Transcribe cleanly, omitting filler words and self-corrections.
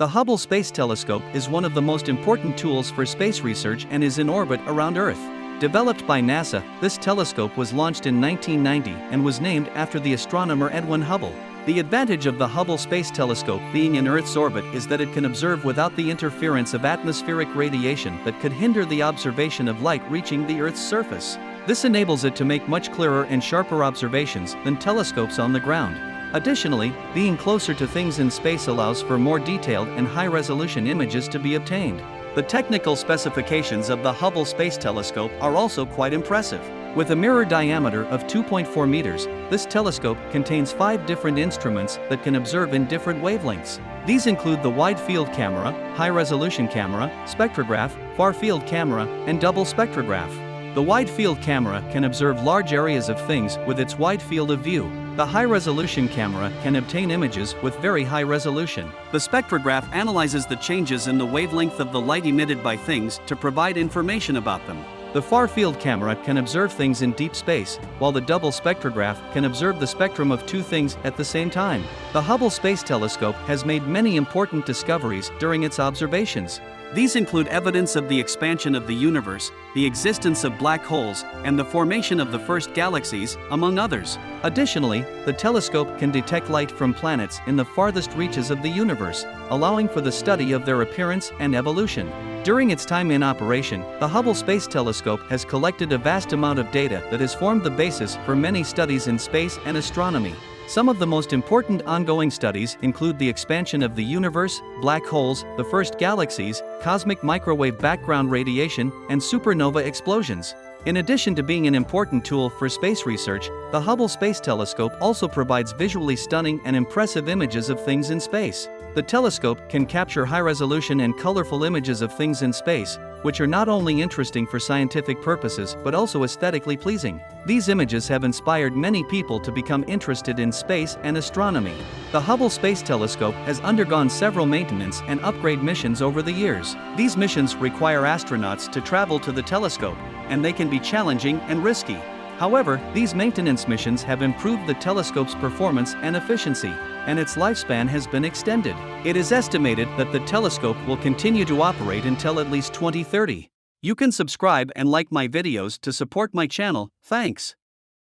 The Hubble Space Telescope is one of the most important tools for space research and is in orbit around Earth. Developed by NASA, this telescope was launched in 1990 and was named after the astronomer Edwin Hubble. The advantage of the Hubble Space Telescope being in Earth's orbit is that it can observe without the interference of atmospheric radiation that could hinder the observation of light reaching the Earth's surface. This enables it to make much clearer and sharper observations than telescopes on the ground. Additionally, being closer to things in space allows for more detailed and high-resolution images to be obtained. The technical specifications of the Hubble Space Telescope are also quite impressive. With a mirror diameter of 2.4 meters, this telescope contains 5 different instruments that can observe in different wavelengths. These include the wide-field camera, high-resolution camera, spectrograph, far-field camera, and double spectrograph. The wide-field camera can observe large areas of things with its wide field of view. The high-resolution camera can obtain images with very high resolution. The spectrograph analyzes the changes in the wavelength of the light emitted by things to provide information about them. The far-field camera can observe things in deep space, while the double spectrograph can observe the spectrum of 2 things at the same time. The Hubble Space Telescope has made many important discoveries during its observations. These include evidence of the expansion of the universe, the existence of black holes, and the formation of the first galaxies, among others. Additionally, the telescope can detect light from planets in the farthest reaches of the universe, allowing for the study of their appearance and evolution. During its time in operation, the Hubble Space Telescope has collected a vast amount of data that has formed the basis for many studies in space and astronomy. Some of the most important ongoing studies include the expansion of the universe, black holes, the first galaxies, cosmic microwave background radiation, and supernova explosions. In addition to being an important tool for space research, the Hubble Space Telescope also provides visually stunning and impressive images of things in space. The telescope can capture high-resolution and colorful images of things in space, which are not only interesting for scientific purposes but also aesthetically pleasing. These images have inspired many people to become interested in space and astronomy. The Hubble Space Telescope has undergone several maintenance and upgrade missions over the years. These missions require astronauts to travel to the telescope, and they can be challenging and risky. However, these maintenance missions have improved the telescope's performance and efficiency, and its lifespan has been extended. It is estimated that the telescope will continue to operate until at least 2030. You can subscribe and like my videos to support my channel. Thanks.